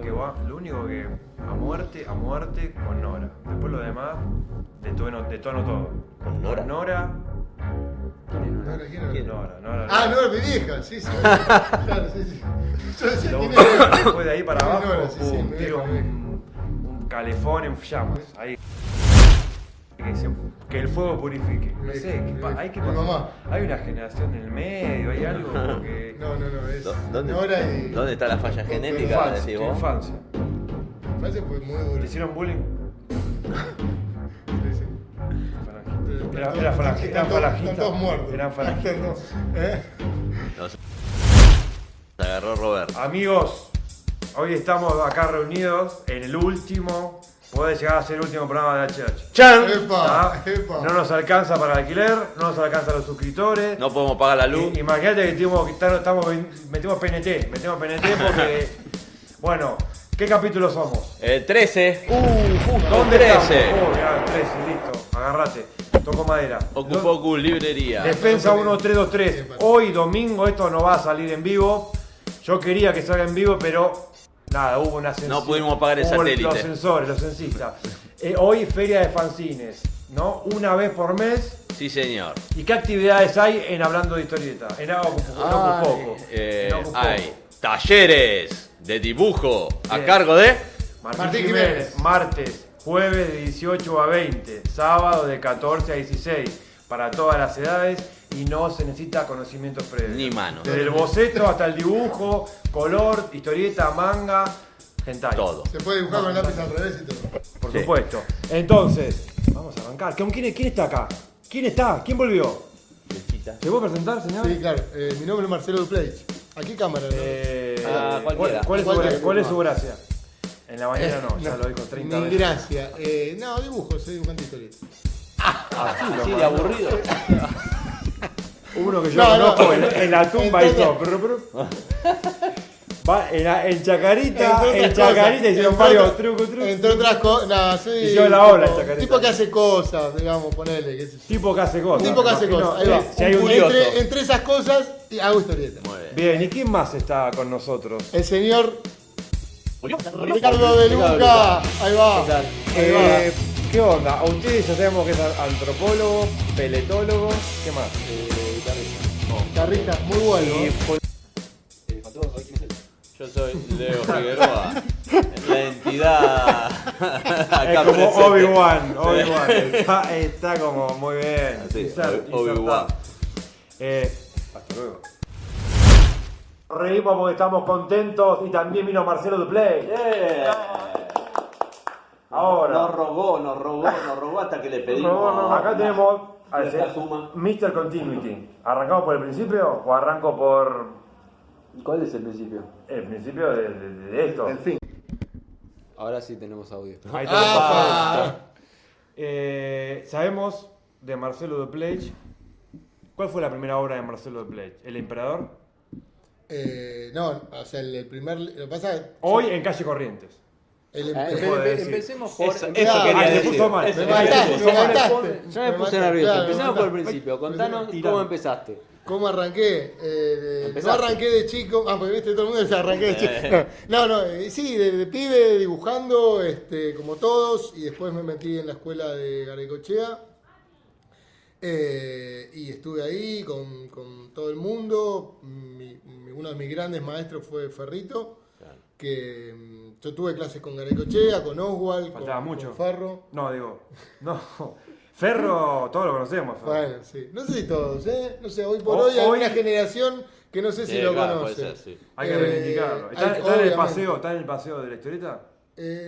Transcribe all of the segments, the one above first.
lo único que a muerte con Nora. Después lo demás, de tono todo. ¿Con Nora? Nora. ¿Quién era? Nora. Ah, Nora, mi vieja, sí. Claro, sí. Yo decía quién era. Después de ahí para ¿Quién es abajo, Nora? Sí, sí, pum, mi tiro vieja. un calefón en llamas. Ahí. Que el fuego purifique. No sé, hay que Mi mamá. Hay una generación en el medio, hay algo que. No, es ¿Dónde, Nora y... ¿Dónde está la falla genética? Infancia, Decís tu vos. infancia. Infancia fue muy ¿Te duro. hicieron bullying? Sí. Era falangista. Están todos muertos. Eran falangistas. ¿Eh? Se agarró Robert. Amigos, hoy estamos acá reunidos en el último, puede llegar a ser el último programa de HH. ¡Chan! Epa. No nos alcanza para el alquiler, no nos alcanza los suscriptores. No podemos pagar la luz. Imagínate que metemos PNT porque, bueno, ¿qué capítulo somos? 13. Justo ¿Dónde 13. estamos? Mirá, 13, listo, agarrate, toco madera. Ocupoku, librería. Defensa 1323. Hoy domingo esto no va a salir en vivo. Yo quería que salga en vivo, pero nada, hubo una censura. No pudimos apagar el satélite. Los censores, los censistas. Hoy feria de fanzines, ¿no? Una vez por mes. Sí, señor. ¿Y qué actividades hay en Hablando de Historieta? En Ocupoco. Hay talleres de dibujo a Bien. cargo de... Martín Jiménez. Martes, jueves de 18 a 20. Sábado de 14 a 16. Para todas las edades. Y no se necesita conocimientos previos. Ni manos. Desde el boceto hasta el dibujo, color, historieta, manga, hentai. Todo. Se puede dibujar con el lápiz al revés y todo. Por Sí. supuesto. Entonces, vamos a arrancar. ¿Quién está acá? ¿Quién está? ¿Quién volvió? ¿Se puede presentar, señor? Sí, claro. Mi nombre es Marcelo Dupleix. Aquí cámara, ¿no? Cualquiera. ¿Cuál es su gracia? En la mañana no, ya lo dijo 30 Mi veces. gracia. No, dibujo, soy dibujante de historieta. Así de aburrido. Uno que yo No, conozco no. en la tumba Entonces- hizo. Va en Chacarita, Entre otras cosas, hicieron entre varios otras- trucos. Entre otras cosas, nada, soy. Hicieron la obra en Chacarita. Tipo que hace cosas, digamos, ponele, qué sé yo. Tipo que hace cosas. Tipo que hace Imagino, cosas, ahí va. Si hay un curioso. Entre esas cosas, hago historieta. Muy bien. Bien, ¿y quién más está con nosotros? El señor Ricardo de Luca. Ahí va. ¿Qué tal? Ahí va. ¿Qué onda? A ustedes ya sabemos que es antropólogo, peletólogo, ¿qué más? Guitarrista, muy bueno. Y Yo soy Leo Figueroa. La entidad. es Acá como presente. Obi-Wan. Sí. Está como muy bien. Sí, Insertado. Obi-Wan. Hasta luego. Reímos porque estamos contentos y también vino Marcelo Duplay. Ahora. Nos robó hasta que le pedimos. No, acá tenemos Esta suma. Mr. Continuity. ¿Arrancamos por el principio o arranco por ¿Cuál es el principio? el principio de esto? El fin. Ahora sí tenemos audio. Ahí Ah, está. Sabemos de Marcelo Dupleix. ¿Cuál fue la primera obra de Marcelo Dupleix? ¿El Emperador? No, o sea, el primer. Lo que pasa es. Hoy en Calle Corrientes. El puede decir. Empecemos por. Eso Claro, quería se decir. puso mal. Eso Me quería mataste, decir. me mataste. Ya me puse mataste, nervioso. claro, me Empecemos por el mataste. principio. Contanos Tirá. cómo empezaste. ¿Cómo arranqué? No Empezaste. arranqué de chico. Ah, porque viste, todo el mundo dice arranqué de chico. No, sí, de pibe dibujando, como todos. Y después me metí en la escuela de Garacochea. Y estuve ahí con todo el mundo. Uno de mis grandes maestros fue Ferrito. Que yo tuve clases con Garacochea, con Oswald, Faltaba con mucho. Farro. No, digo. No. Ferro, todos lo conocemos. Ferro. Bueno, sí. No sé si todos, ¿eh? No sé, hoy por Hoy- hoy hay una generación que no sé si Sí, lo claro, conoce. puede ser, sí. Hay que reivindicarlo. ¿Está, hay- está en el obviamente. paseo, ¿Está en el paseo de la historieta?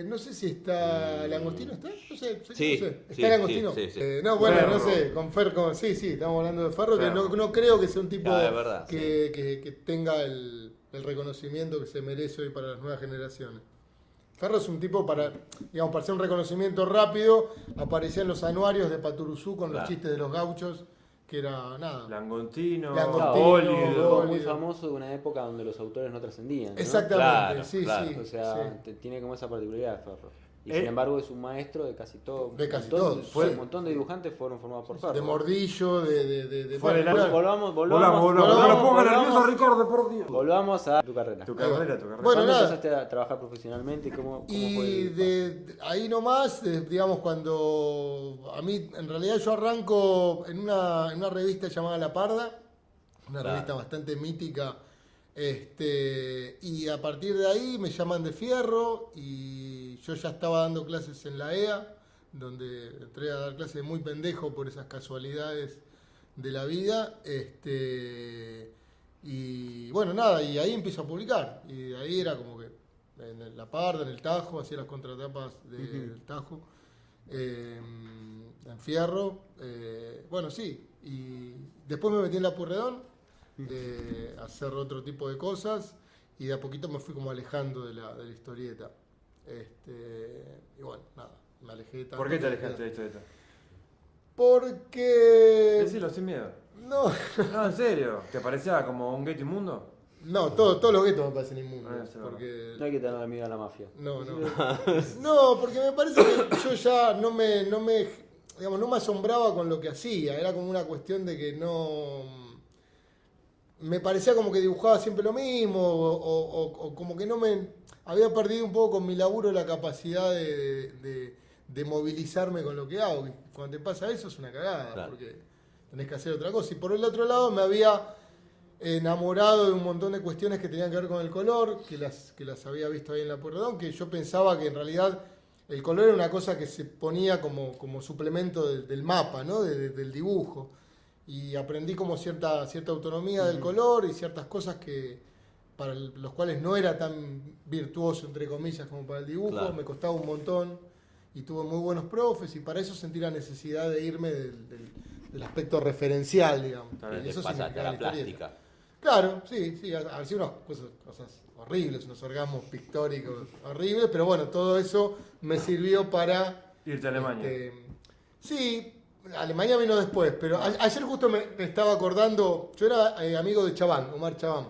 No sé si está. ¿Langostino está? No sé. Sí, no sé. ¿Está sí, Langostino? sí, sí. No, bueno, Ferro. no sé. Con Ferro, sí, estamos hablando de Ferro, que Ferro. no creo que sea un tipo Ah, es verdad, que tenga el reconocimiento que se merece hoy para las nuevas generaciones. Ferro es un tipo para hacer un reconocimiento rápido, aparecía en los anuarios de Paturuzú con los Claro. chistes de los gauchos, que era nada. Langostino, Langostino, Ólido. Ólido. Muy famoso de una época donde los autores no trascendían. ¿no? Exactamente, Claro, sí, claro. sí. O sea, sí. tiene como esa particularidad Ferro. Y sin embargo es un maestro de casi todo. De casi todos. todos, sí. Un montón de dibujantes fueron formados por Ferro. De Mordillo, de Fue el año- Volvamos. No lo pongan nervioso, Ricardo, por Dios. Volvamos a tu carrera. Tu carrera. Bueno, ¿Cuándo nada. empezaste a trabajar profesionalmente y cómo fue Y el de ahí nomás, digamos, cuando a mí, en realidad yo arranco en una revista llamada La Parda, una revista bastante mítica, y a partir de ahí me llaman de Fierro y yo ya estaba dando clases en la EA, donde entré a dar clases muy pendejo por esas casualidades de la vida, y bueno, nada, y ahí empiezo a publicar, y de ahí era como que en La Parda, en el Tajo, hacía las contratapas del Tajo, en Fierro, bueno, sí, y después me metí en La Purredón, a hacer otro tipo de cosas, y de a poquito me fui como alejando de la historieta, y bueno, nada, me alejé tanto. ¿Por qué te alejaste de la historieta? Porque... Decilo sin miedo. No, No, en serio. ¿Te parecía como un gueto inmundo? no, todos los guetos me parecen inmundos, Ah, sí, porque... No hay que tener miedo a la mafia. No. No, porque me parece que yo ya no me asombraba con lo que hacía. Era como una cuestión de que no... Me parecía como que dibujaba siempre lo mismo, o como que no me... Había perdido un poco con mi laburo la capacidad de movilizarme con lo que hago. Y cuando te pasa eso es una cagada, Claro. porque tenés que hacer otra cosa. Y por el otro lado me había enamorado de un montón de cuestiones que tenían que ver con el color, que las había visto ahí en La Pueyrredón, que yo pensaba que en realidad el color era una cosa que se ponía como suplemento del mapa, ¿no? Del dibujo. Y aprendí como cierta autonomía del color y ciertas cosas que para los cuales no era tan virtuoso, entre comillas, como para el dibujo. Claro. Me costaba un montón y tuve muy buenos profes, y para eso sentí la necesidad de irme del aspecto referencial, digamos. Está bien. Y Te eso pasaste a significaba la historieta. plástica. Claro, sí, han sido unas cosas horribles, unos orgasmos pictóricos horribles, pero bueno, todo eso me sirvió para... Irte a Alemania. Sí, Alemania vino después, pero ayer justo me estaba acordando, yo era amigo de Chabán, Omar Chabán,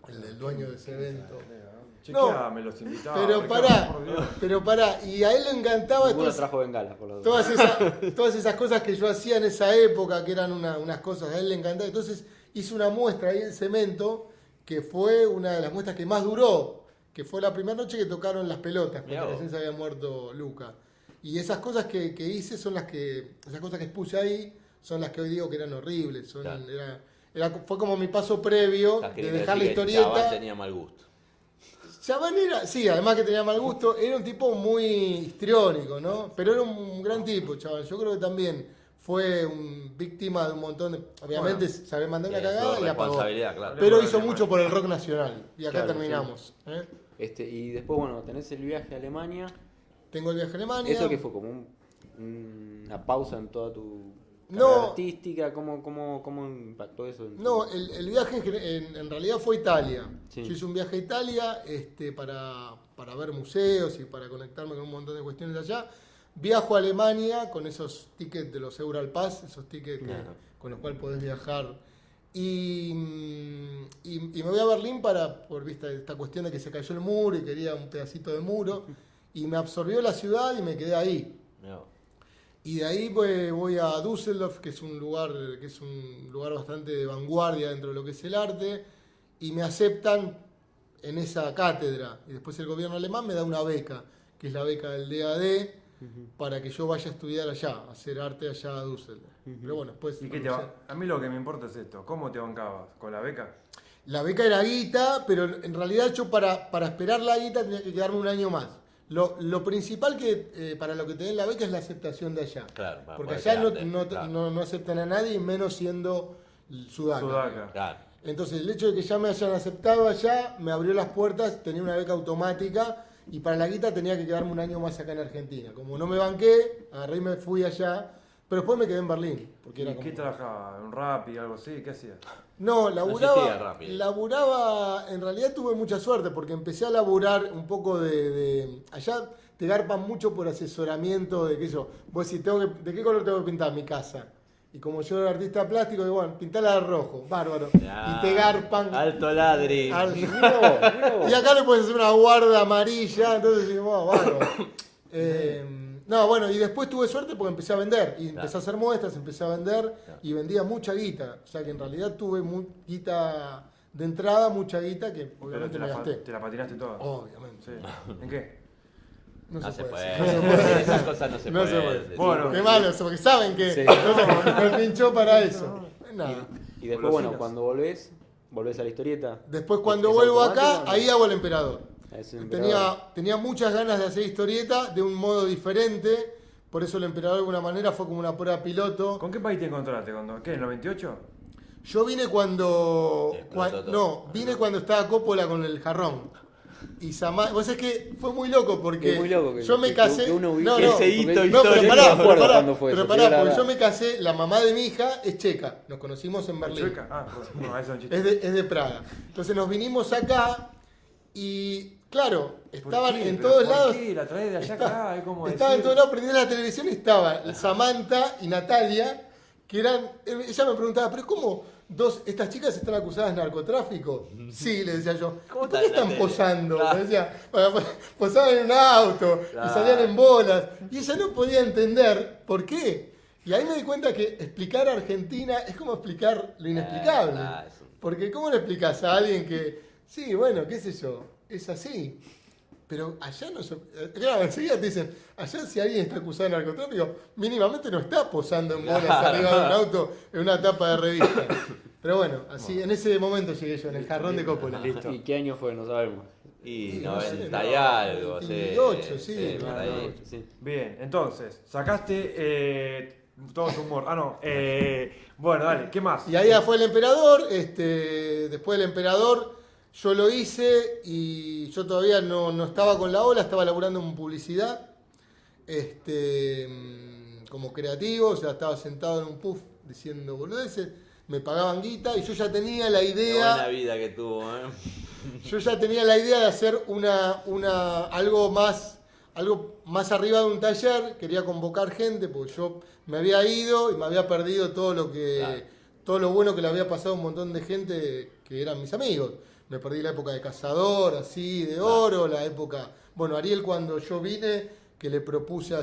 el dueño de ese evento. Chequeame los invitados. Pero Ricardo, por Dios. y a él le encantaba Ninguno entonces, trajo bengala, por lo menos. todas esas cosas que yo hacía en esa época, que eran unas cosas, a él le encantaba. Entonces hice una muestra ahí en Cemento, que fue una de las muestras que más duró, que fue la primera noche que tocaron las pelotas, Mirá cuando vos. recién se había muerto Luca. Y esas cosas que hice son esas cosas que expuse ahí, son las que hoy digo que eran horribles. Claro. Fue como mi paso previo Estás de queriendo dejar la decir que Chabán historieta. tenía mal gusto. Chabán era, sí, además que tenía mal gusto, era un tipo muy histriónico, ¿no? Pero era un gran tipo, Chabán. Yo creo que también fue víctima de un montón de... Obviamente sabía mandar una cagada y apagó. Responsabilidad, claro. Pero hizo mucho por el rock nacional. Y acá Claro, terminamos. Y después, bueno, tenés el viaje a Alemania. Tengo el viaje a Alemania. ¿Eso que fue como una pausa en toda tu No. carrera artística? ¿Cómo impactó eso? No, el viaje en realidad fue a Italia. Sí. Yo hice un viaje a Italia para ver museos y para conectarme con un montón de cuestiones de allá. Viajo a Alemania con esos tickets de los Euralpass, esos tickets Ajá. con los cuales podés viajar. Y me voy a Berlín por vista de esta cuestión de que se cayó el muro y quería un pedacito de muro. Y me absorbió la ciudad y me quedé ahí. Mirá vos. Y de ahí pues, voy a Düsseldorf, que es un lugar bastante de vanguardia dentro de lo que es el arte, y me aceptan en esa cátedra. Y después el gobierno alemán me da una beca, que es la beca del DAD, para que yo vaya a estudiar allá, a hacer arte allá a Düsseldorf. Pero bueno, después... ¿Y qué a mí lo que me importa es esto. ¿Cómo te bancabas? ¿Con la beca? La beca era guita, pero en realidad yo para esperar la guita tenía que quedarme un año más. Lo principal que para lo que te den la beca es la aceptación de allá. Claro, para Porque poder allá quedarte, claro. no aceptan a nadie, menos siendo Sudaca. Sudaca. Claro. Entonces el hecho de que ya me hayan aceptado allá me abrió las puertas, tenía una beca automática y para la guita tenía que quedarme un año más acá en Argentina. Como no me banqué, agarré y me fui allá, pero después me quedé en Berlín. Porque ¿Y era qué como... trabajaba? ¿Un Rappi, algo así? ¿Qué hacías? No, existía Rappi. laburaba, en realidad tuve mucha suerte porque empecé a laburar un poco allá te garpan mucho por asesoramiento de que yo, vos decís, ¿de qué color tengo que pintar mi casa? Y como yo era artista plástico, digo, bueno, pintala de rojo, bárbaro. Ya. Y te garpan. Alto ladri. Y acá le puedes hacer una guarda amarilla, entonces digo, bárbaro. No, bueno, y después tuve suerte porque empecé a vender. Y empecé a hacer muestras, empecé a vender y vendía mucha guita. O sea que en realidad tuve guita de entrada, mucha guita que Pero obviamente me gasté. te la patinaste toda. Obviamente. Sí. ¿En qué? No se puede. decir, no se puede. Esas cosas no se No se pueden puede. decir. Bueno. Qué malo, porque saben que Sí. me pinchó para eso. Nada. Y después, bueno, Golosinas. cuando volvés a la historieta. Después cuando ¿Es vuelvo acá, automático? ahí hago el emperador. Es el emperador. Tenía muchas ganas de hacer historieta de un modo diferente. Por eso el emperador de alguna manera fue como una prueba piloto. ¿Con qué país te encontraste? ¿Qué? ¿En el 98? Yo vine cuando. Explotó todo. No, vine cuando estaba Coppola con el jarrón. Y vos sabés que fue muy loco porque Es muy loco que- yo me que casé. uno ubique no, no, ese hito no, pero histórico. pará, No me acuerdo cuándo fue pero eso, pará, te digo la porque yo verdad. me casé, la mamá de mi hija es checa, nos conocimos en Berlín. ¿Chueca? Ah, no, eso es un chiste. Es de Praga. Entonces nos vinimos acá y claro, ¿Por estaban qué? en ¿Pero todos por lados. qué? ¿La traes de allá acá? Es como Estaba en decir- todos lados, prendí la televisión y estaba Samantha y Natalia, que eran. Ella me preguntaba, ¿pero cómo estas chicas están acusadas de narcotráfico? Sí, le decía yo. ¿Cómo ¿Por qué está en están la tele? posando? Claro. Le decía, posaban en un auto y Claro. salían en bolas. Y ella no podía entender por qué. Y ahí me di cuenta que explicar Argentina es como explicar lo inexplicable. Porque ¿cómo le explicas a alguien que, sí, bueno, qué sé yo, es así? Pero allá no se... Claro, enseguida te dicen, allá si alguien está acusado de narcotráfico, mínimamente no está posando en bolas Claro. arriba de un auto en una tapa de revista. Pero bueno, así en ese momento llegué yo, en el jarrón de Coppola. Listo. ¿Y qué año fue? No sabemos. Y no sé, 90 y no, algo, 98, sí, por no, ahí. Sí. Bien, entonces, sacaste todo su humor. Ah, no. Bueno, dale, ¿qué más? Y ahí ya fue el emperador, después del emperador yo lo hice y yo todavía no estaba con la ola, estaba laburando en publicidad, como creativo, o sea, estaba sentado en un puff diciendo boludeces, me pagaban guita y yo ya tenía la Qué buena idea, vida que tuvo, yo ya tenía la idea de hacer algo más arriba de un taller, quería convocar gente porque yo me había ido y me había perdido todo lo bueno que le había pasado a un montón de gente que eran mis amigos. Me perdí la época de Cazador, así, de Oro, la época... Bueno, Ariel cuando yo vine, que le propuse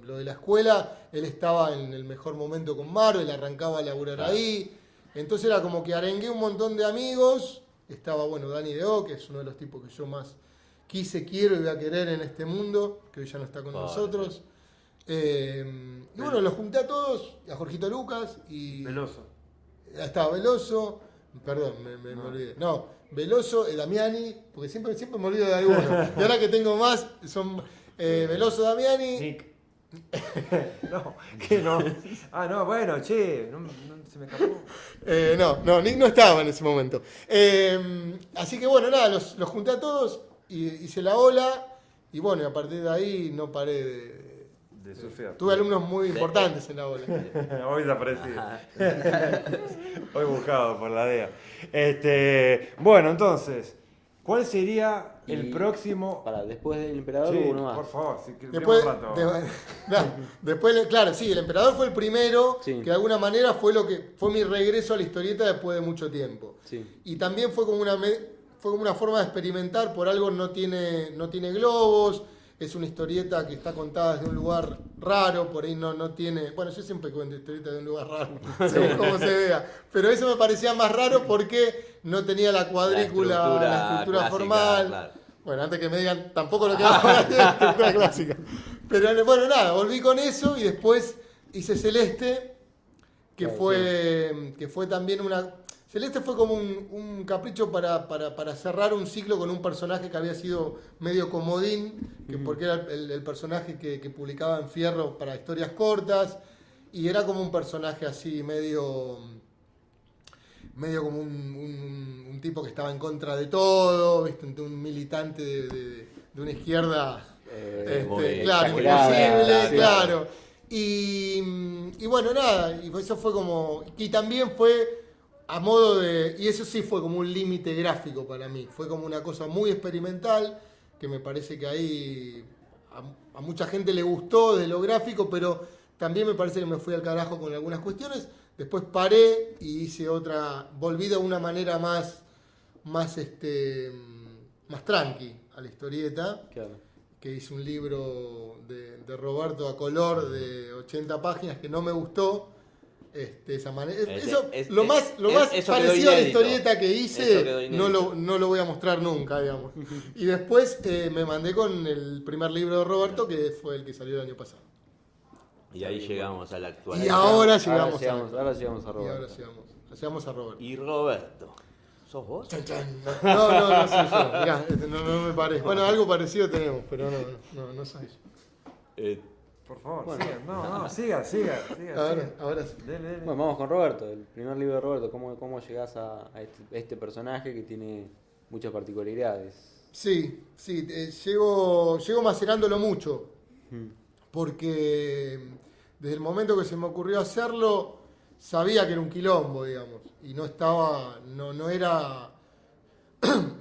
lo de la escuela, él estaba en el mejor momento con Marvel, arrancaba a laburar ahí. Entonces era como que arengué un montón de amigos. Estaba, bueno, Dani Deo, que es uno de los tipos que yo más quiero y voy a querer en este mundo, que hoy ya no está con nosotros. Y bueno, los junté a todos, a Jorgito Lucas y... Veloso. Estaba Veloso, perdón, me olvidé. No, Veloso, Damiani, porque siempre me olvido de alguno. Y ahora que tengo más, son Veloso, Damiani. Nick. No, que no. Ah, no, bueno, che, no se me escapó. No, Nick no estaba en ese momento. Así que bueno, nada, los junté a todos, y hice la ola, y bueno, y a partir de ahí no paré De surfear. Tuve alumnos muy importantes en la ola. Hoy desaparecido. Hoy buscado por la DEA. Bueno, entonces, ¿cuál sería el Y- próximo? Para, después del emperador Sí, hubo uno más. por favor, si queremos Después, un rato. después, claro, sí, el emperador fue el primero, Sí. que de alguna manera fue fue mi regreso a la historieta después de mucho tiempo. Sí. Y también fue como una forma de experimentar, por algo no tiene globos, es una historieta que está contada desde un lugar raro, por ahí no tiene... Bueno, yo siempre cuento historietas de un lugar raro, según cómo se vea, pero eso me parecía más raro porque no tenía la cuadrícula, la estructura clásica, formal. claro. Bueno, antes que me digan, tampoco lo que hago ahora tiene la estructura clásica. Pero bueno, nada, volví con eso y después hice Celeste, que fue también una... Celeste fue como un capricho para cerrar un ciclo con un personaje que había sido medio comodín, porque era el personaje que publicaba en Fierro para historias cortas, y era como un personaje así medio como un tipo que estaba en contra de todo, ¿viste? Un militante de una izquierda, muy claro, exagerada, imposible, sí. claro. Y bueno, nada, y eso fue como... Y también fue a modo de... Y eso sí fue como un límite gráfico para mí. Fue como una cosa muy experimental, que me parece que ahí a mucha gente le gustó de lo gráfico, pero también me parece que me fui al carajo con algunas cuestiones. Después paré y hice otra... Volví de una manera más tranqui a la historieta. Claro. que hice un libro de Roberto a color de 80 páginas que no me gustó. Esa manera. Lo más eso parecido a la inédito. historieta que Eso quedó hice, inédito. no lo voy a mostrar nunca, digamos. Y después me mandé con el primer libro de Roberto, que fue el que salió el año pasado. Y ahí llegamos a la actualidad. Y ahora Ahora llegamos llegamos a Y Roberto. ahora llegamos a Roberto. Y Roberto, ¿sos vos? Chan, chan. No soy yo. Mirá, no me parece. Bueno, algo parecido tenemos, pero no soy yo. Por favor, Bueno. siga. Ahora sí. Dele. Bueno, vamos con Roberto, el primer libro de Roberto. ¿Cómo llegás a este personaje que tiene muchas particularidades? Sí, llego macerándolo mucho, porque desde el momento que se me ocurrió hacerlo, sabía que era un quilombo, digamos, y no era,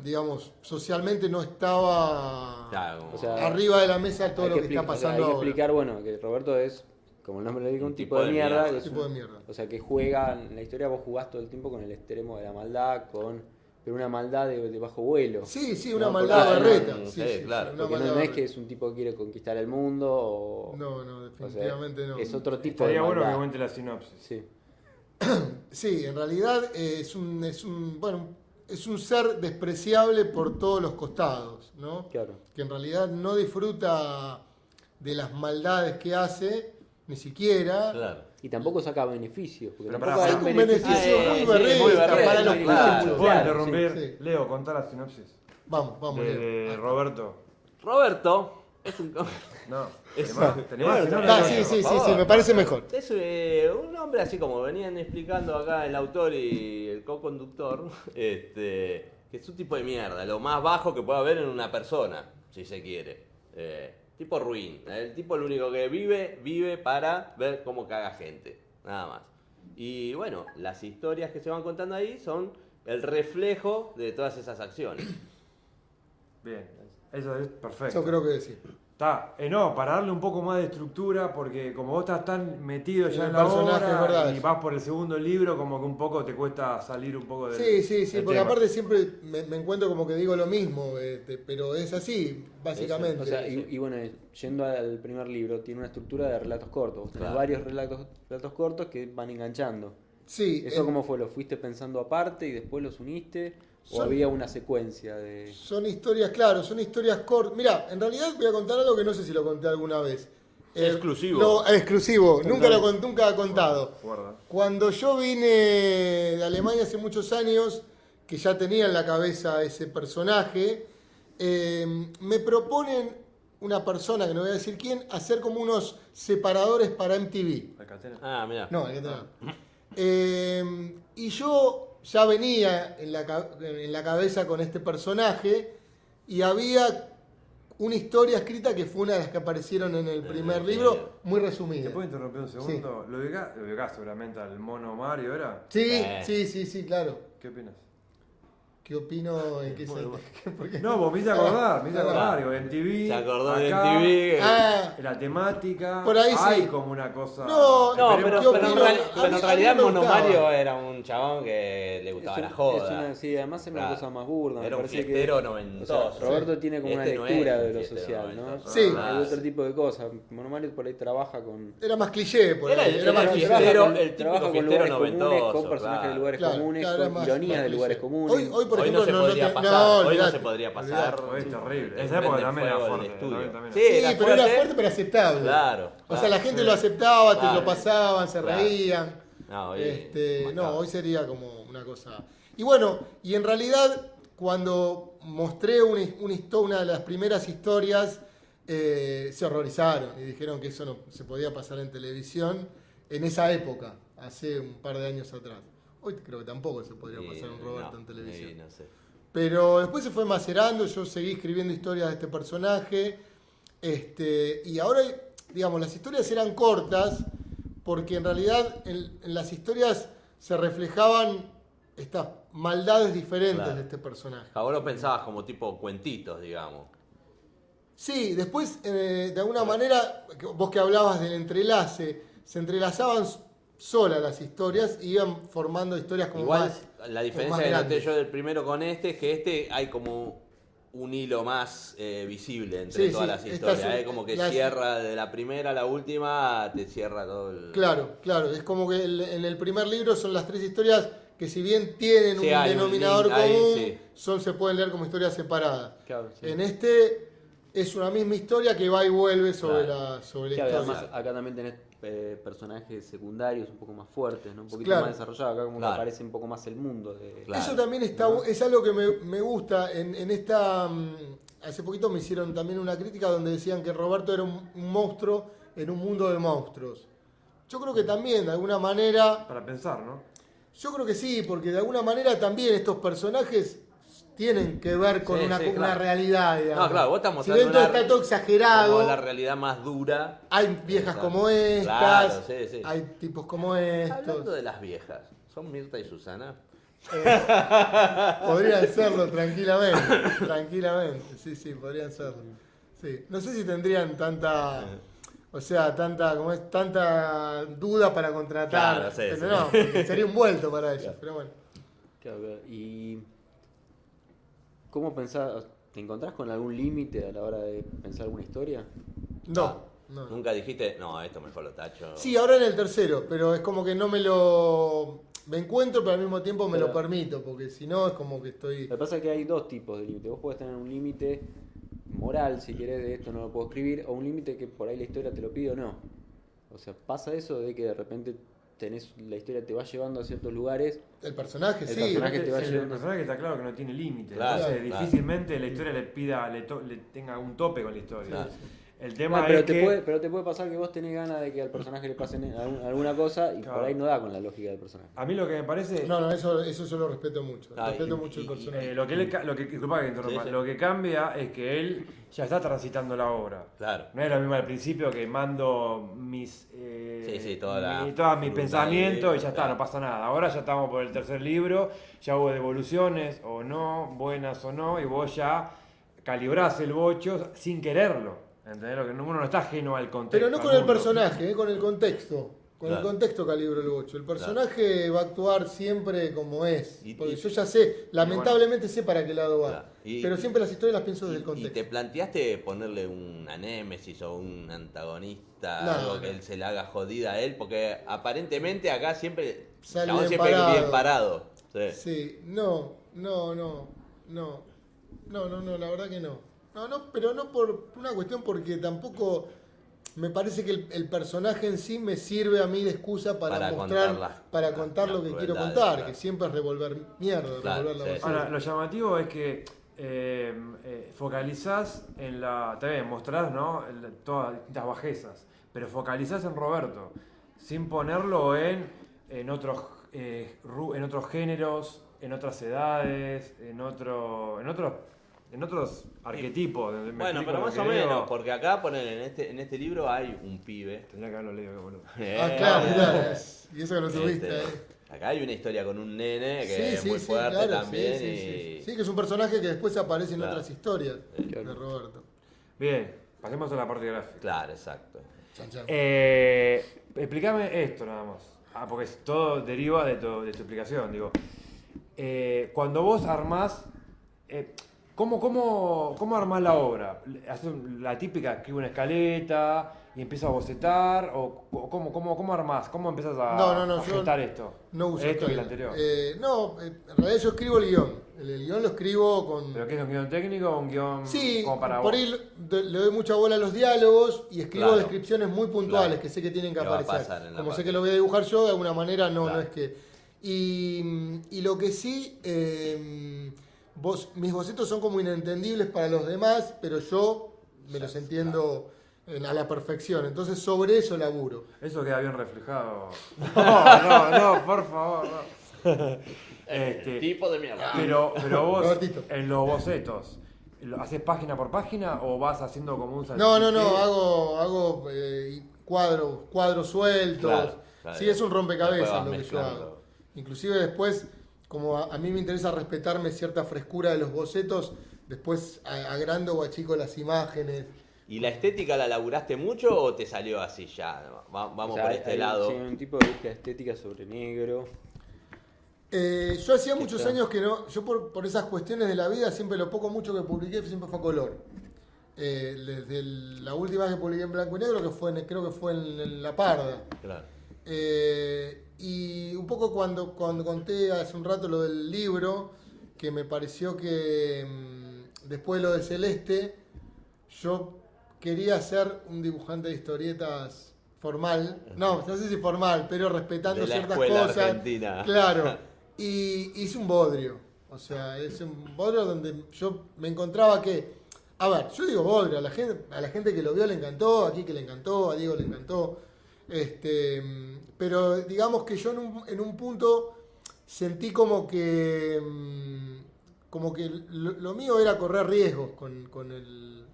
digamos, socialmente no estaba Claro, como- O sea, arriba de la mesa todo Hay lo que está expli- o sea, pasando hay que ahora. explicar, bueno, que Roberto es, como el nombre le dice, un tipo de mierda. mierda. Que es Tipo de mierda. O sea, que juega, en la historia vos jugás todo el tiempo con el extremo de la maldad, pero una maldad de bajo vuelo. Sí, una No, maldad porque- berreta. sí, Sí, claro. una Porque maldad no es que berreta. es un tipo que quiere conquistar el mundo o... No, o sea, definitivamente no. Es otro tipo Estaría de bueno que maldad. cuente la sinopsis. Sí. Sí, en realidad es un ser despreciable por todos los costados, ¿no? Claro. Que en realidad no disfruta de las maldades que hace, ni siquiera. Claro. Y tampoco saca beneficios. Porque Pero tampoco pará, hay Saca un beneficio. beneficio muy sí, berreta muy berreta, para los claro. pinchos. ¿Puedo Claro, interrumpir? sí. Leo, contá la sinopsis. Vamos, De Leo. Roberto. Roberto es un... No. Es- ¿Tenés más Roberto. sinopsis? Sí, me parece mejor. Es un hombre así como venían explicando acá el autor y el co-conductor, que es un tipo de mierda, lo más bajo que puede haber en una persona, si se quiere. Tipo ruin. El tipo lo único que vive para ver cómo caga gente, nada más. Y bueno, las historias que se van contando ahí son el reflejo de todas esas acciones. Bien, eso es perfecto. Eso creo que sí. Está, no, para darle un poco más de estructura, porque como vos estás tan metido En ya el en la personaje, es obra verdad y eso. vas por el segundo libro, como que un poco te cuesta salir un poco del Sí, del porque tema. aparte siempre me encuentro como que digo lo mismo, pero es así, básicamente. O sea, y bueno, yendo al primer libro, tiene una estructura de relatos cortos. Vos tenés Claro. varios relatos cortos que van enganchando. Sí, ¿Eso cómo fue? ¿Lo fuiste pensando aparte y después los uniste? ¿O Son- había una secuencia de...? son historias, claro, son historias cortas. Mira, en realidad voy a contar algo que no sé si lo conté alguna vez. Exclusivo. Exclusivo, nunca he contado. Guarda. Cuando yo vine de Alemania hace muchos años, que ya tenía en la cabeza ese personaje, me proponen una persona, que no voy a decir quién, hacer como unos separadores para MTV. La catena. Ah, mira. No, hay que tener. Y yo ya venía en la cabeza con este personaje y había una historia escrita que fue una de las que aparecieron en el primer libro, muy resumida. ¿Te puedo interrumpir un segundo? Lo ubicás seguramente al mono Mario, ¿era? Sí, claro. ¿Qué opinas? ¿Qué opino? ¿En qué sentido? ¿Por qué? No, vos me hice acordar, digo, en TV. Se acordó de acá, MTV. Ah, La temática. Por ahí sí. Hay como una cosa. No, No, Esperemos pero, ¿qué pero en opino? real- A pero mí- en a realidad mí me Mono gustaba. Mario era un chabón que le gustaba la joda. Sí, además es una Claro. cosa más burda. me Era un parece fiestero que, noventoso. o sea, Roberto tiene como una Este no lectura es un de lo fiestero social, ¿no? noventoso. Sí. Ah, Hay otro tipo de cosas. Mono Mario por ahí trabaja con... Era más cliché, por Era ahí. el- Era era más el cliché. fiestero, con- el típico trabaja con fiestero lugares comunes, noventoso, con personajes claro. de lugares Claro, comunes, claro, con más ironías de cliché. lugares comunes. Hoy, por Hoy ejemplo, no se podría pasar. Hoy no olvidate, se podría pasar. olvidate. Hoy es terrible. El Esa época prende también era fuego del fuerte. estudio. también Sí, Sí, era pero era fuerte. fuerte pero aceptable. Claro. O sea, la gente sí. lo aceptaba, te Claro. lo pasaban, se Claro. reían. No, hoy No, mataba. hoy sería como una cosa. Y bueno, y en realidad, cuando mostré una de las primeras historias, se horrorizaron y dijeron que eso no se podía pasar en televisión en esa época, hace un par de años atrás. Hoy creo que tampoco se podría pasar un Roberto en televisión. Sí, no sé. Pero después se fue macerando, yo seguí escribiendo historias de este personaje, y ahora, digamos, las historias eran cortas, porque en realidad en las historias se reflejaban estas maldades diferentes Claro. de este personaje. Vos lo pensabas como tipo cuentitos, digamos. Sí, después, de alguna manera, vos que hablabas del entrelace, se entrelazaban solas las historias y iban formando historias como Igual más... la más diferencia que noté grandes. yo del primero con este es que hay como un hilo más visible entre Sí, todas sí, las historias. estas- Como que las- cierra de la primera a la última, te cierra todo el... Claro, claro. Es como que en el primer libro son las 3 historias que si bien tienen Sí, un hay un denominador link ahí, común, sí. se pueden leer como historias separadas. Claro, sí. En este es una misma historia que va y vuelve sobre Claro. la sobre la Claro, historia. además acá también tenés personajes secundarios un poco más fuertes, ¿no? Un poquito Claro. más desarrollados, acá como Claro. que aparece un poco más el mundo. Claro. Eso también es algo que me gusta. En esta. Hace poquito me hicieron también una crítica donde decían que Roberto era un monstruo en un mundo de monstruos. Yo creo que también, de alguna manera. Para pensar, ¿no? Yo creo que sí, porque de alguna manera también estos personajes tienen que ver con Sí, una, sí, con una claro. realidad, digamos. No, claro, vos estás Si mostrando dentro una- está todo exagerado, Como la realidad más dura. hay viejas Exacto. como estas, Claro, sí, sí. hay tipos como estos. Hablando de las viejas, ¿son Mirta y Susana? Podrían serlo tranquilamente, sí, podrían serlo. Sí. No sé si tendrían tanta, o sea, tanta duda para contratar, Claro, sí, pero sí. no, porque sería un vuelto para ellos, pero bueno. Claro, claro. ¿Y cómo pensás? ¿Te encontrás con algún límite a la hora de pensar alguna historia? No. Nunca dijiste, no, esto mejor lo tacho. Sí, ahora en el tercero, pero es como que no me encuentro, pero al mismo tiempo me lo Pero- permito, porque si no es como que estoy... Lo que pasa es que hay dos tipos de límite. Vos podés tener un límite moral, si querés, de esto no lo puedo escribir, o un límite que por ahí la historia te lo pide o no. O sea, pasa eso de que de repente la historia te va llevando a ciertos lugares. El personaje, El sí. personaje te va El llevando. personaje está claro que no tiene límite. Claro, Entonces, claro. difícilmente la historia le pida, le tenga un tope con la historia. Claro. El tema Pero es que. pero te puede pasar que vos tenés ganas de que al personaje le pase alguna cosa y Claro. por ahí no da con la lógica del personaje. A mí lo que me parece. No, eso yo lo respeto mucho. Ah, Respeto y- mucho el y- personaje. Disculpa que interrumpa. Sí, sí. Lo que cambia es que él ya está transitando la obra. Claro. No es lo mismo al principio que mando todos mis fruta pensamientos y ya está, claro. no pasa nada. Ahora ya estamos por el tercer libro, ya hubo devoluciones o no, buenas o no, y vos ya calibrás el bocho sin quererlo. ¿Entendés? Lo que uno no está ajeno al contexto. Pero no al con el mundo. personaje, con el contexto. Con Claro. el contexto calibro el 8. El personaje va a actuar siempre como es. Y- Porque y- yo ya sé, lamentablemente sé para qué lado va. Claro. Y- pero siempre las historias las pienso desde el ¿Y contexto. te planteaste ponerle una némesis o un antagonista, No, algo no. que él se le haga jodida a él? Porque aparentemente acá siempre Sale chabón bien siempre parado. bien parado. Sí. Sí, no, la verdad que no. No, pero no por una cuestión porque tampoco me parece que el personaje en sí me sirve a mí de excusa para Para mostrar, contar para contar las lo que quiero crueldades, contar, claro. que siempre es revolver mierda, Claro, revolver la sí. basura. Ahora, lo llamativo es que focalizás en la. Está bien, mostrás, ¿no? Todas las distintas bajezas, pero focalizás en Roberto, sin ponerlo en otros géneros, en otras edades, en otros arquetipos. ¿Me Bueno, explico pero lo más que o digo? menos, porque acá ponen en este libro hay un pibe. Tendría que haberlo leído, boludo. Claro. Y eso que lo tuviste. Acá hay una historia con un nene que es muy fuerte claro, también. sí. Sí, que es un personaje que después aparece en Claro. otras historias Claro. de Roberto. Bien, pasemos a la parte gráfica. Claro, exacto. Chan, chan. Explícame esto nada más. Porque todo deriva de tu explicación. Digo, cuando vos armás, ¿cómo armás la obra? ¿Haces la típica, escribe una escaleta y empiezas a bocetar? ¿O cómo armás? ¿Cómo empezás a No, yo gestar esto? No uso esto y el escalera. anterior. En realidad yo escribo el guión. El guión lo escribo con... ¿Pero qué es un guión técnico o un guión Sí, como para por vos? ahí le doy mucha bola a los diálogos y escribo Claro. descripciones muy puntuales Claro. que sé que tienen que Que va a aparecer. pasar en la Como sé parte. que lo voy a dibujar yo, de alguna manera no Claro. es que... Y lo que sí, mis bocetos son como inentendibles para los demás, pero yo me los entiendo a la perfección. Entonces sobre eso laburo. Eso queda bien reflejado. No, por favor. No. Tipo de mierda. Pero vos, Robertito. en los bocetos, ¿haces página por página o vas haciendo como un No, salchichón? hago cuadros sueltos. Claro, claro. Sí, es un rompecabezas Después vas lo que yo mezclando. hago. Inclusive después, como a mí me interesa respetarme cierta frescura de los bocetos, después agrando o achico las imágenes. ¿Y la estética la laburaste mucho o te salió así ya? Vamos O sea, por este hay lado. sí, un tipo de búsqueda estética sobre negro. Yo hacía muchos años que no, yo por esas cuestiones de la vida, siempre lo poco mucho que publiqué siempre fue a color. Desde la última vez que publiqué en blanco y negro, creo que fue en La Parda. Claro. Y un poco cuando conté hace un rato lo del libro, que me pareció que después de lo de Celeste, yo quería ser un dibujante de historietas formal. No sé si formal, pero respetando De la ciertas escuela cosas. argentina. Claro. Y hice un bodrio. O sea, es un bodrio donde yo me encontraba que. A ver, yo digo bodrio, a la gente que lo vio le encantó, aquí que le encantó, a Diego le encantó. Pero digamos que yo en un punto sentí como que lo mío era correr riesgos con el.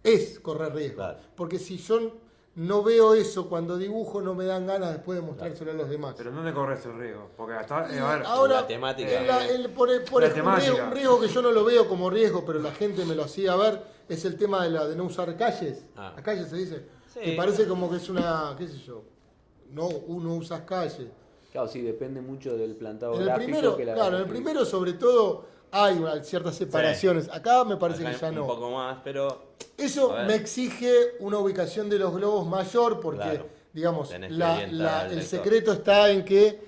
Es correr riesgos. Claro. Porque si yo no veo eso cuando dibujo, no me dan ganas después de mostrárselo a los demás. Pero ¿dónde corres el riesgo? Porque hasta, a ver, Ahora, la temática. por La un temática. riesgo que yo no lo veo como riesgo, pero la gente me lo hacía ver, es el tema de no usar calles. Ah. Las calles se dice. Sí. Que parece como que es una, qué sé yo, no usas calles. Claro, sí, depende mucho del plantado En el gráfico. primero, que la- claro, en el primero sobre todo hay ciertas separaciones. Acá me parece Acá que ya un no. poco más, pero Eso A ver. me exige una ubicación de los globos mayor porque, Claro. digamos, Tenés que orientar al el lector. secreto está en que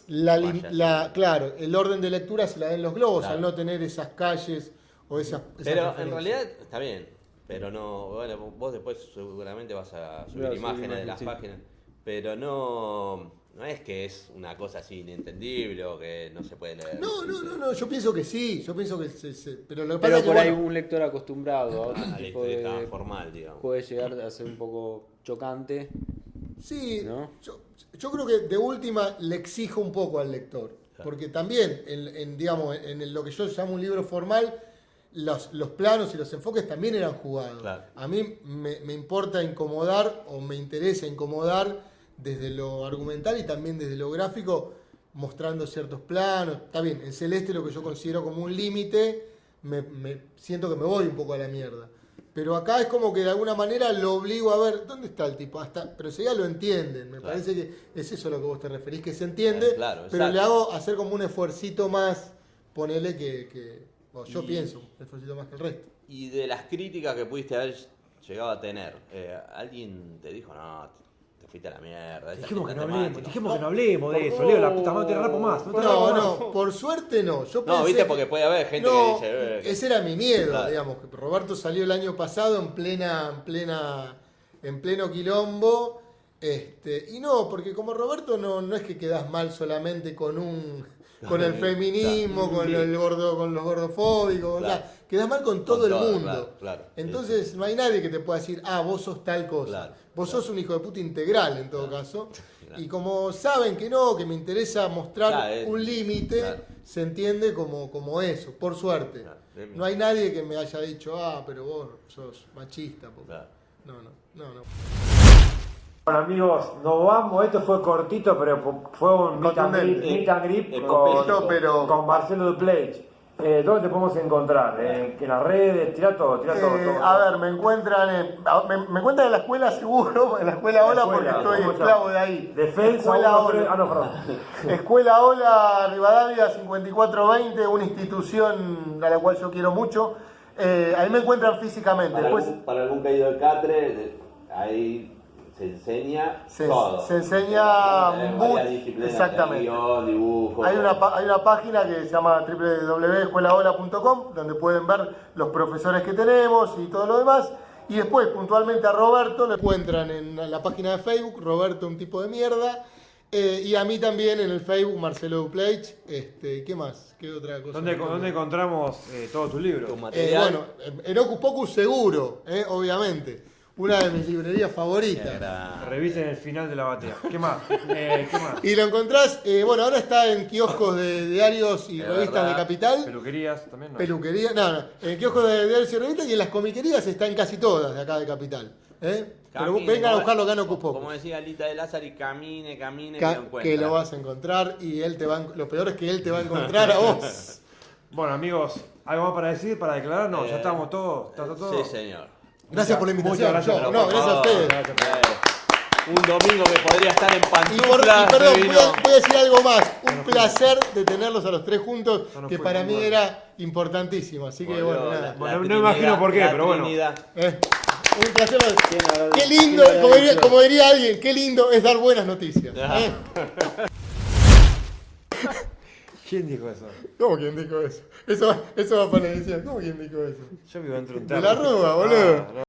Vaya. claro, el orden de lectura se la den los globos Claro. al no tener esas calles o esas Pero en referencias. realidad está bien, pero no, bueno, vos después seguramente vas a subir Claro, imágenes subir de las imágenes, sí. páginas, pero no es que es una cosa así inentendible o que no se puede leer. No, yo pienso que sí, pero lo que pasa Pero es que por ahí bueno, un lector acostumbrado a otro A la tipo historieta de... formal, digamos. puede llegar a ser un poco chocante. sí, ¿No? yo creo que de última le exijo un poco al lector, Claro. porque también digamos, lo que yo llamo un libro formal, los planos y los enfoques también eran jugados. Claro. A mí me importa incomodar o me interesa incomodar desde lo argumental y también desde lo gráfico, mostrando ciertos planos. Está bien, en Celeste lo que yo considero como un límite, me siento que me voy un poco a la mierda. Pero acá es como que de alguna manera lo obligo a ver, ¿dónde está el tipo? Pero si ya lo entienden, me Claro. parece que es eso a lo que vos te referís, que se entiende, Claro, pero exacto. le hago hacer como un esfuercito más, ponele bueno, yo Y- pienso, un esfuercito más que el resto. Y de las críticas que pudiste haber llegado a tener, ¿alguien te dijo, no, te fuiste a la mierda? esta dijimos que no temática"? hablemos, dijimos que no hablemos de eso, Leo, la puta madre, te rapo más. te rapo más. No, por suerte no. Yo No, pensé viste, que- porque puede haber gente que No, dice... que- ese era mi miedo, Claro. digamos. Que Roberto salió el año pasado en pleno quilombo. Y no, porque como Roberto no es que quedas mal solamente con el feminismo, Claro. con los gordofóbicos, Claro. o sea, quedás mal con todo el todo, mundo. claro, claro. Entonces no hay nadie que te pueda decir, vos sos tal cosa. Claro, Vos sos un hijo de puta integral en todo Claro. caso. Claro. Y como saben que no, que me interesa mostrar Claro, un límite, claro. se entiende como eso, por suerte. Claro. No hay nadie que me haya dicho, pero vos sos machista. Claro. No. Bueno amigos, nos vamos, esto fue cortito, pero fue un meet and greet Cortito, pero- con Marcelo Dupleix. ¿Dónde te podemos encontrar? ¿En las redes? Tira todo, todo. A ver, me encuentran en la escuela seguro, en la escuela Ola, porque estoy esclavo de ahí. Defensa, Escuela 1, 3, Ola. no, perdón. Escuela Ola Rivadavia 5420, una institución a la cual yo quiero mucho. Ahí me encuentran físicamente. Después Para algún caído de catre, ahí se enseña todo. se enseña Varias mucho, disciplinas, exactamente. guión, dibujo. Hay una página que se llama www.escuelaola.com donde pueden ver los profesores que tenemos y todo lo demás. Y después, puntualmente a Roberto, lo encuentran en la página de Facebook, Roberto un tipo de mierda. Y a mí también en el Facebook, Marcelo Dupleix. ¿Qué más? ¿Qué otra cosa? ¿Dónde encontramos todos tus libros? Tu material. Bueno, en Ocus Pocus seguro, obviamente. Una de mis librerías favoritas. Revisen el final de la batea. ¿Qué más? ¿Qué más? Y lo encontrás, ahora está en kioscos de diarios y Es revistas verdad. de Capital. Peluquerías también, ¿no? Peluquería, en kioscos de diarios y revistas y en las comiquerías está en casi todas de acá de Capital. Pero Camine, vengan a como- buscarlo acá en Ocus Como Pocus. decía Alita de Lázaro, y camine, que lo Que encuentra. lo vas a encontrar y él lo peor es que él te va a encontrar a vos. Bueno amigos, ¿algo más para decir, para declarar? No, ya estamos todos. ¿Está todo? Sí, señor. Gracias por la invitación. Muchas gracias. Gracias a ustedes. Gracias por- Un domingo que podría estar en Y pantuflas. perdón, se voy vino. a decir algo más. Un placer de tenerlos a los tres juntos, No, no que fue para tan mí bueno. era importantísimo. Así que Volvió bueno, la- nada. Bueno, la no imagino por qué, la pero bueno. Trinidad. Un placer. ¿Quién Qué lindo, habrá dicho? como diría alguien, qué lindo es dar buenas noticias. ¿Quién dijo eso? ¿Cómo quién dijo eso? Eso va para la edición. ¿Cómo quién dijo eso? Yo vivo dentro de un De termo. la Rúa, boludo. Ah, no.